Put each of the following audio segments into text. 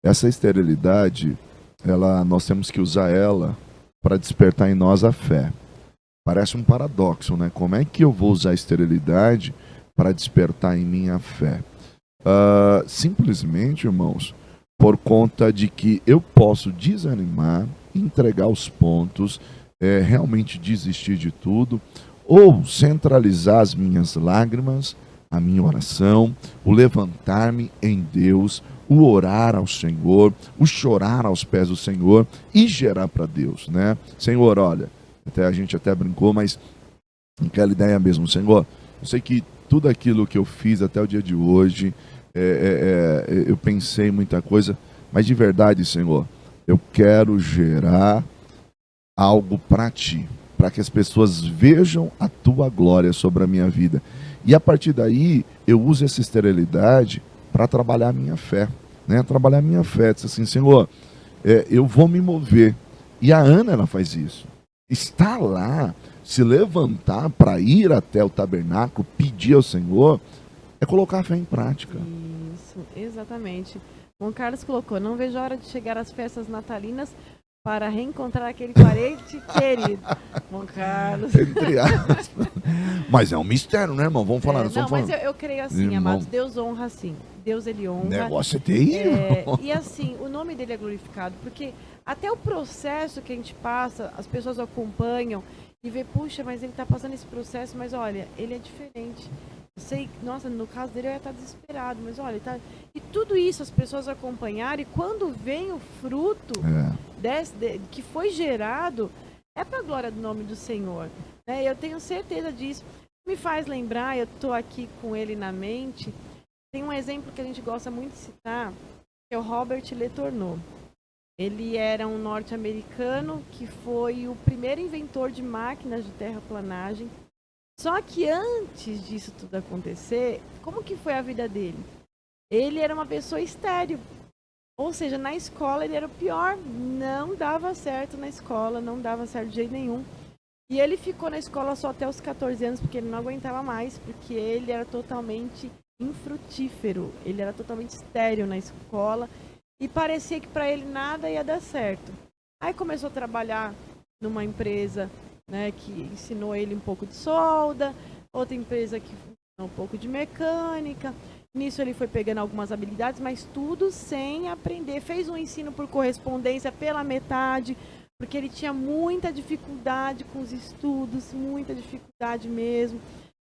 essa esterilidade, nós temos que usar ela para despertar em nós a fé. Parece um paradoxo, né? Como é que eu vou usar a esterilidade para despertar em mim a fé? Simplesmente, irmãos, por conta de que eu posso desanimar, entregar os pontos, realmente desistir de tudo, ou centralizar as minhas lágrimas, a minha oração, o levantar-me em Deus, o orar ao Senhor, o chorar aos pés do Senhor e gerar para Deus, né? Senhor, olha, a gente até brincou, mas aquela ideia mesmo, Senhor, eu sei que tudo aquilo que eu fiz até o dia de hoje, eu pensei muita coisa, mas de verdade, Senhor, eu quero gerar algo para Ti, para que as pessoas vejam a Tua glória sobre a minha vida. E a partir daí, eu uso essa esterilidade para trabalhar a minha fé, né? Trabalhar a minha fé, diz assim, Senhor, eu vou me mover. E a Ana, ela faz isso. Está lá, se levantar para ir até o tabernáculo, pedir ao Senhor, é colocar a fé em prática. Isso, exatamente. Bom, Carlos colocou, não vejo a hora de chegar às festas natalinas para reencontrar aquele parente querido. Bom, Carlos. Entre aspas. Mas é um mistério, né, irmão? Vamos falar. Não, mas eu creio assim, irmão, amados, Deus honra sim. Deus, ele honra. O negócio é terrível. E assim, o nome dele é glorificado, porque até o processo que a gente passa, as pessoas acompanham e vê, puxa, mas ele está passando esse processo, mas olha, ele é diferente. Eu sei, nossa, no caso dele eu ia estar desesperado, mas olha, tá... E tudo isso as pessoas acompanharam, e quando vem o fruto que foi gerado, é para a glória do nome do Senhor. Né? Eu tenho certeza disso. Me faz lembrar, eu estou aqui com ele na mente, tem um exemplo que a gente gosta muito de citar, que é o Robert Letourneau. Ele era um norte-americano que foi o primeiro inventor de máquinas de terraplanagem. Só que antes disso tudo acontecer, como que foi a vida dele? Ele era uma pessoa estéril. Ou seja, na escola ele era o pior. Não dava certo na escola, não dava certo de jeito nenhum. E ele ficou na escola só até os 14 anos, porque ele não aguentava mais, porque ele era totalmente infrutífero. Ele era totalmente estéril na escola. E parecia que para ele nada ia dar certo. Aí começou a trabalhar numa empresa, né, que ensinou ele um pouco de solda, outra empresa que ensinou um pouco de mecânica. Nisso ele foi pegando algumas habilidades, mas tudo sem aprender. Fez um ensino por correspondência pela metade, porque ele tinha muita dificuldade com os estudos, muita dificuldade mesmo.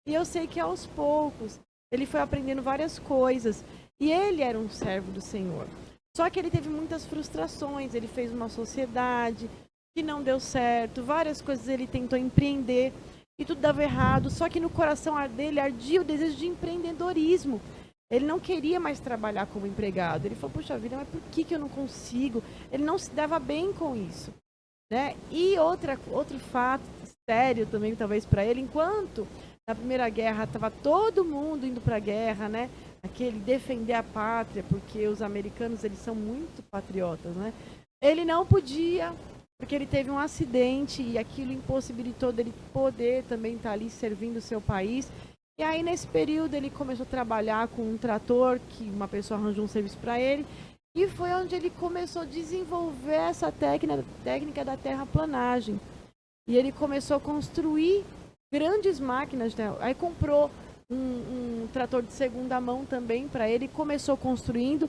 E eu sei que aos poucos ele foi aprendendo várias coisas. E ele era um servo do Senhor. Só que ele teve muitas frustrações, ele fez uma sociedade que não deu certo, várias coisas ele tentou empreender e tudo dava errado, só que no coração dele ardia o desejo de empreendedorismo. Ele não queria mais trabalhar como empregado, ele falou, puxa vida, mas por que eu não consigo? Ele não se dava bem com isso. Né? E outro fato sério também, talvez para ele, enquanto na Primeira Guerra estava todo mundo indo para a guerra, né? Aquele defender a pátria, porque os americanos eles são muito patriotas, né? Ele não podia, porque ele teve um acidente e aquilo impossibilitou dele poder também estar ali servindo o seu país. E aí nesse período ele começou a trabalhar com um trator, que uma pessoa arranjou um serviço para ele, e foi onde ele começou a desenvolver essa técnica da terraplanagem. E ele começou a construir grandes máquinas de terra. Aí comprou um trator de segunda mão também para ele, começou construindo.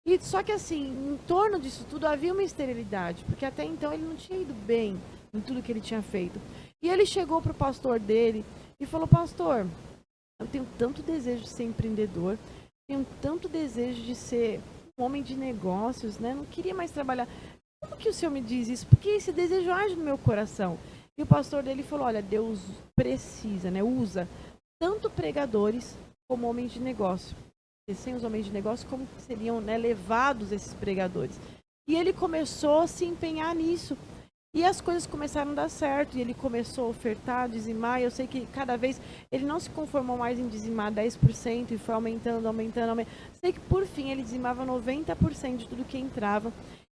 E só que assim, em torno disso tudo havia uma esterilidade, porque até então ele não tinha ido bem em tudo que ele tinha feito. E ele chegou para o pastor dele e falou, pastor, eu tenho tanto desejo de ser empreendedor, tenho tanto desejo de ser um homem de negócios, né? Não queria mais trabalhar. Como que o senhor me diz isso? Porque esse desejo age no meu coração. E o pastor dele falou, olha, Deus precisa, né? Usa tanto pregadores como homens de negócio. E sem os homens de negócio, como seriam, né, levados esses pregadores? E ele começou a se empenhar nisso. E as coisas começaram a dar certo. E ele começou a ofertar, dizimar. E eu sei que cada vez ele não se conformou mais em dizimar 10% e foi aumentando. Sei que por fim ele dizimava 90% de tudo que entrava.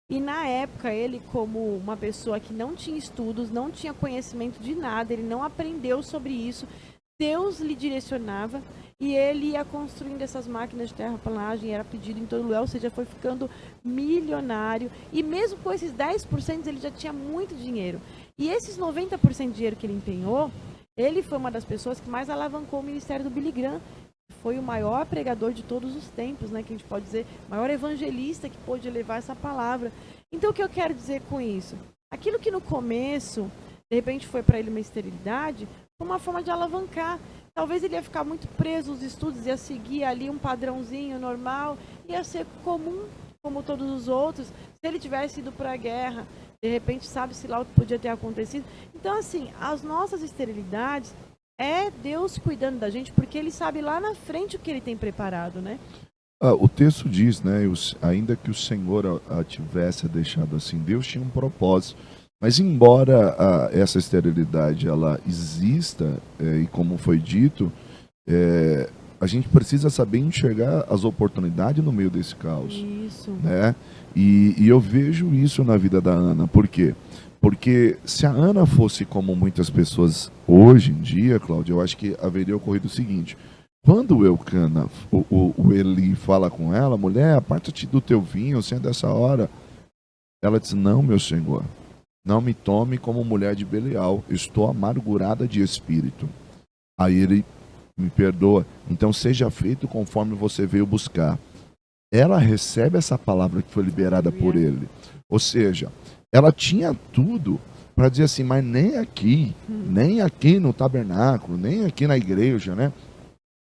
E na época ele, como uma pessoa que não tinha estudos, não tinha conhecimento de nada, ele não aprendeu sobre isso, Deus lhe direcionava e ele ia construindo essas máquinas de terraplanagem, era pedido em todo lugar, ou seja, foi ficando milionário. E mesmo com esses 10%, ele já tinha muito dinheiro. E esses 90% de dinheiro que ele empenhou, ele foi uma das pessoas que mais alavancou o ministério do Billy Graham. Foi o maior pregador de todos os tempos, né, que a gente pode dizer, maior evangelista que pôde levar essa palavra. Então, o que eu quero dizer com isso? Aquilo que no começo, de repente, foi para ele uma esterilidade, foi uma forma de alavancar. Talvez ele ia ficar muito preso aos estudos, ia seguir ali um padrãozinho normal, ia ser comum, como todos os outros. Se ele tivesse ido para a guerra, de repente, sabe-se lá o que podia ter acontecido. Então, assim, as nossas esterilidades é Deus cuidando da gente, porque ele sabe lá na frente o que ele tem preparado, né? O texto diz, né, ainda que o Senhor a tivesse deixado assim, Deus tinha um propósito. Mas embora essa esterilidade ela exista, e como foi dito, a gente precisa saber enxergar as oportunidades no meio desse caos. Isso. Né? E eu vejo isso na vida da Ana. Por quê? Porque se a Ana fosse como muitas pessoas hoje em dia, Cláudio, eu acho que haveria ocorrido o seguinte. Quando o Eucana, o Eli fala com ela, mulher, aparta-te do teu vinho, sendo essa hora. Ela diz, não, meu senhor, não me tome como mulher de Belial, estou amargurada de espírito. Aí ele me perdoa, então seja feito conforme você veio buscar. Ela recebe essa palavra que foi liberada por ele. Ou seja, ela tinha tudo para dizer assim, mas nem aqui no tabernáculo, nem aqui na igreja, né?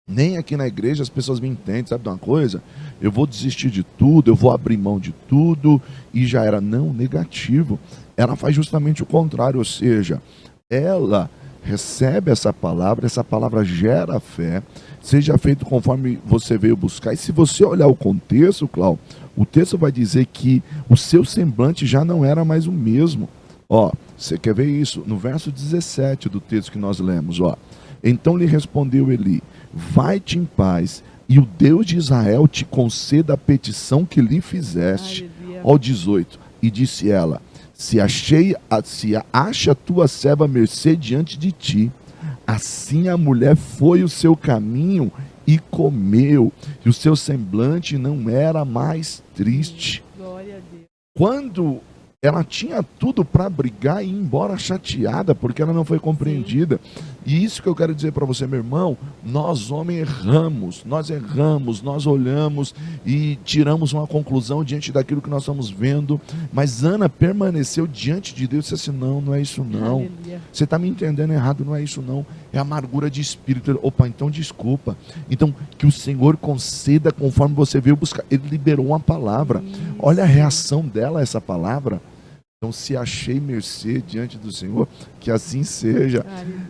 Nem aqui na igreja as pessoas me entendem, sabe de uma coisa? Eu vou desistir de tudo, eu vou abrir mão de tudo, e já era não negativo. Ela faz justamente o contrário, ou seja, ela recebe essa palavra gera fé, seja feito conforme você veio buscar. E se você olhar o contexto, Cláudio, o texto vai dizer que o seu semblante já não era mais o mesmo. Ó, você quer ver isso? No verso 17 do texto que nós lemos, ó. Então lhe respondeu Eli, vai-te em paz, e o Deus de Israel te conceda a petição que lhe fizeste. Ó 18, e disse ela, se acha tua serva mercê diante de ti. Assim a mulher foi o seu caminho e comeu, e o seu semblante não era mais triste. Glória a Deus. Quando ela tinha tudo para brigar e ir embora chateada, porque ela não foi compreendida. Sim. E isso que eu quero dizer para você, meu irmão, nós homens erramos, nós olhamos e tiramos uma conclusão diante daquilo que nós estamos vendo, mas Ana permaneceu diante de Deus e disse assim, não é isso não. Aleluia. Você está me entendendo errado, não é isso não, é amargura de espírito. Opa, então desculpa. Então, que o Senhor conceda conforme você veio buscar. Ele liberou uma palavra. Isso. Olha a reação dela a essa palavra. Então, se achei mercê diante do Senhor, que assim seja.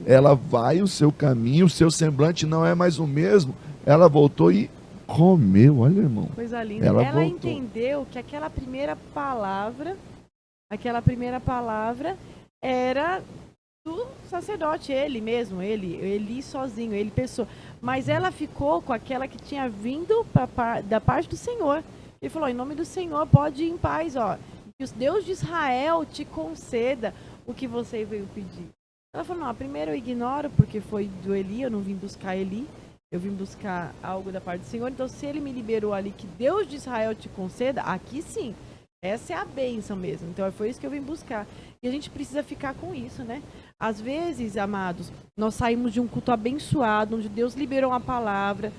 Ela vai o seu caminho, o seu semblante não é mais o mesmo. Ela voltou e comeu, olha, irmão. Coisa linda. Ela entendeu que aquela primeira palavra era do sacerdote, ele mesmo, ele sozinho, ele pessoa. Mas ela ficou com aquela que tinha vindo da parte do Senhor. Ele falou, em nome do Senhor, pode ir em paz, ó. Que o Deus de Israel te conceda o que você veio pedir. Ela falou, não, primeiro eu ignoro, porque foi do Eli, eu não vim buscar Eli, eu vim buscar algo da parte do Senhor, então se ele me liberou ali, que Deus de Israel te conceda, aqui sim, essa é a bênção mesmo, então foi isso que eu vim buscar. E a gente precisa ficar com isso, né? Às vezes, amados, nós saímos de um culto abençoado, onde Deus liberou uma palavra,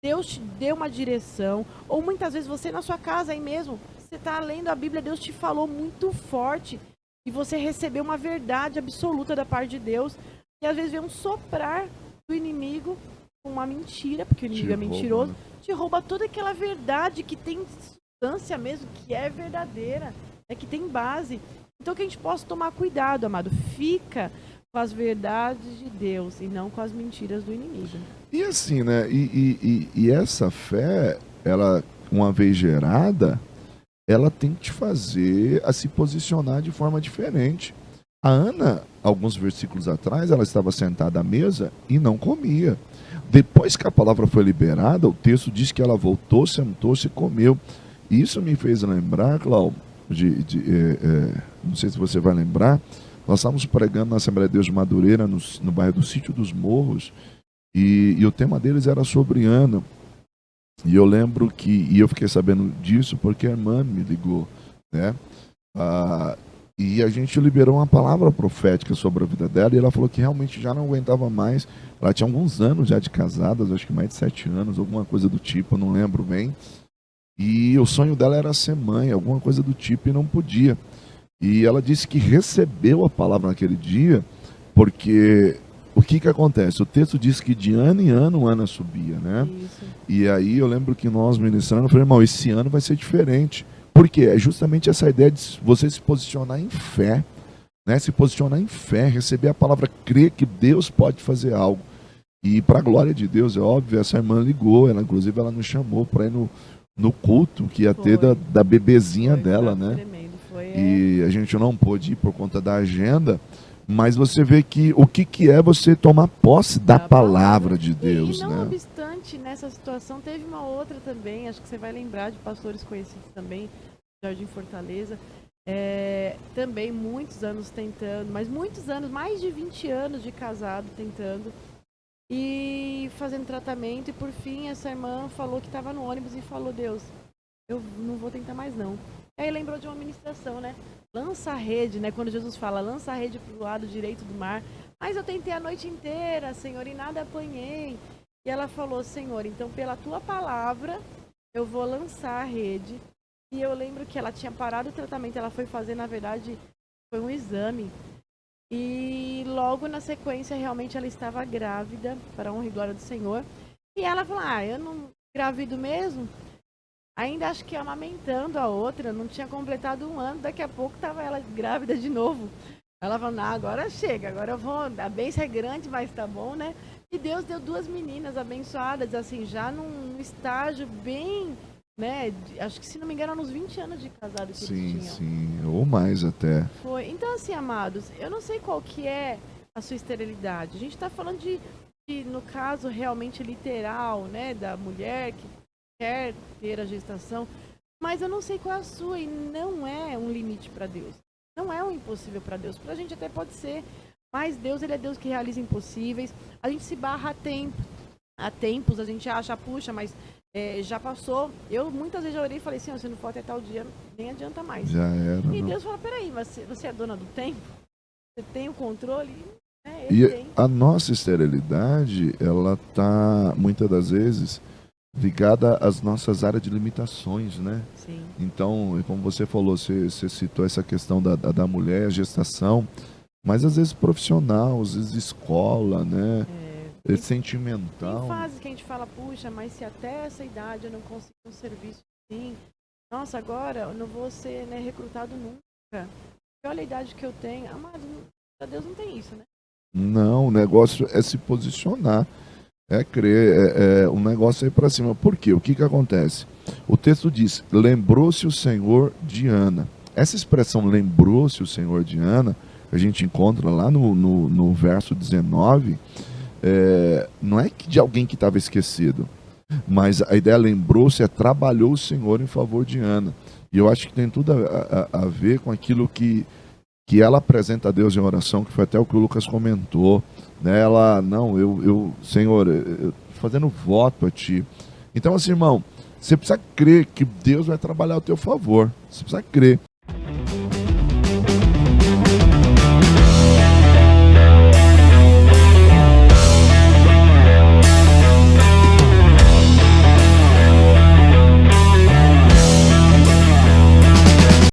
Deus te deu uma direção, ou muitas vezes você na sua casa aí mesmo, você está lendo a Bíblia, Deus te falou muito forte e você recebeu uma verdade absoluta da parte de Deus. E às vezes vem um soprar do inimigo com uma mentira, porque o inimigo é mentiroso, te rouba toda aquela verdade que tem substância mesmo, que é verdadeira, que tem base. Então que a gente possa tomar cuidado, amado. Fica com as verdades de Deus e não com as mentiras do inimigo. E assim, né? E essa fé, ela, uma vez gerada, ela tem que te fazer a se posicionar de forma diferente. A Ana, alguns versículos atrás, ela estava sentada à mesa e não comia. Depois que a palavra foi liberada, o texto diz que ela voltou, sentou-se e comeu. Isso me fez lembrar, Cláudio, não sei se você vai lembrar, nós estávamos pregando na Assembleia de Deus de Madureira, no bairro do Sítio dos Morros, E o tema deles era sobre Ana. E eu lembro e eu fiquei sabendo disso porque a irmã me ligou, né? E a gente liberou uma palavra profética sobre a vida dela, e ela falou que realmente já não aguentava mais. Ela tinha alguns anos já de casadas, acho que mais de 7 anos, alguma coisa do tipo, eu não lembro bem. E o sonho dela era ser mãe, alguma coisa do tipo, e não podia. E ela disse que recebeu a palavra naquele dia, porque o que acontece? O texto diz que de ano em ano Ana subia, né? Isso. E aí eu lembro que nós ministrando, eu falei, irmão, esse ano vai ser diferente. Por quê? É justamente essa ideia de você se posicionar em fé, né? Se posicionar em fé, receber a palavra, crer que Deus pode fazer algo. E para a glória de Deus, é óbvio, essa irmã ligou, inclusive ela nos chamou para ir no culto que ia ter da bebezinha dela, né? Tremendo, E a gente não pôde ir por conta da agenda, mas você vê que o que é você tomar posse da palavra de Deus, e não né? obstante, nessa situação, teve uma outra também, acho que você vai lembrar de pastores conhecidos também, Jardim Fortaleza, também muitos anos tentando, mas muitos anos, mais de 20 anos de casado tentando, e fazendo tratamento, e por fim essa irmã falou que estava no ônibus e falou, Deus, eu não vou tentar mais não. E aí lembrou de uma ministração, né? Lança a rede, né? Quando Jesus fala, lança a rede para o lado direito do mar. Mas eu tentei a noite inteira, Senhor, e nada apanhei. E ela falou, Senhor, então pela tua palavra eu vou lançar a rede. E eu lembro que ela tinha parado o tratamento, ela foi fazer, na verdade, foi um exame. E logo na sequência, realmente, ela estava grávida, para a honra e glória do Senhor. E ela falou, eu não engravido mesmo? Ainda acho que amamentando a outra, não tinha completado 1 ano, daqui a pouco estava ela grávida de novo. Ela falou, agora chega, agora eu vou, a bênção é grande, mas tá bom, né? E Deus deu 2 meninas abençoadas, assim, já num estágio bem, né? Acho que, se não me engano, nos 20 anos de casado que eles tinham. Sim, ou mais até. Foi. Então, assim, amados, eu não sei qual que é a sua esterilidade. A gente está falando de, no caso, realmente literal, né? Da mulher que quer ter a gestação, mas eu não sei qual é a sua, e não é um limite para Deus. Não é um impossível para Deus. Para a gente até pode ser, mas Deus, ele é Deus que realiza impossíveis. A gente se barra há tempos, a gente acha, puxa, mas já passou. Eu muitas vezes já orei e falei, Senhor, se não for até tal dia, nem adianta mais. Já era. E Deus fala, peraí, você é dona do tempo? Você tem o controle? E tem. a nossa esterilidade, ela tá, muitas das vezes, ligada às nossas áreas de limitações, né? Sim. Então, como você falou, você citou essa questão da mulher, a gestação, mas às vezes profissional, às vezes escola, né? Sentimental. Tem fases que a gente fala, puxa, mas se até essa idade eu não consigo um serviço assim, nossa, agora eu não vou ser, né, recrutado nunca. Olha a idade que eu tenho. Amado, pra Deus não tem isso, né? Não, o negócio é se posicionar. É crer, um negócio aí para cima. Por quê? O que acontece? O texto diz, lembrou-se o Senhor de Ana. Essa expressão, lembrou-se o Senhor de Ana, a gente encontra lá no verso 19, não é que de alguém que estava esquecido, mas a ideia lembrou-se, trabalhou o Senhor em favor de Ana. E eu acho que tem tudo a ver com aquilo que ela apresenta a Deus em oração, que foi até o que o Lucas comentou, né? Ela, não, Senhor, eu fazendo voto a Ti. Então, assim, irmão, você precisa crer que Deus vai trabalhar ao teu favor. Você precisa crer.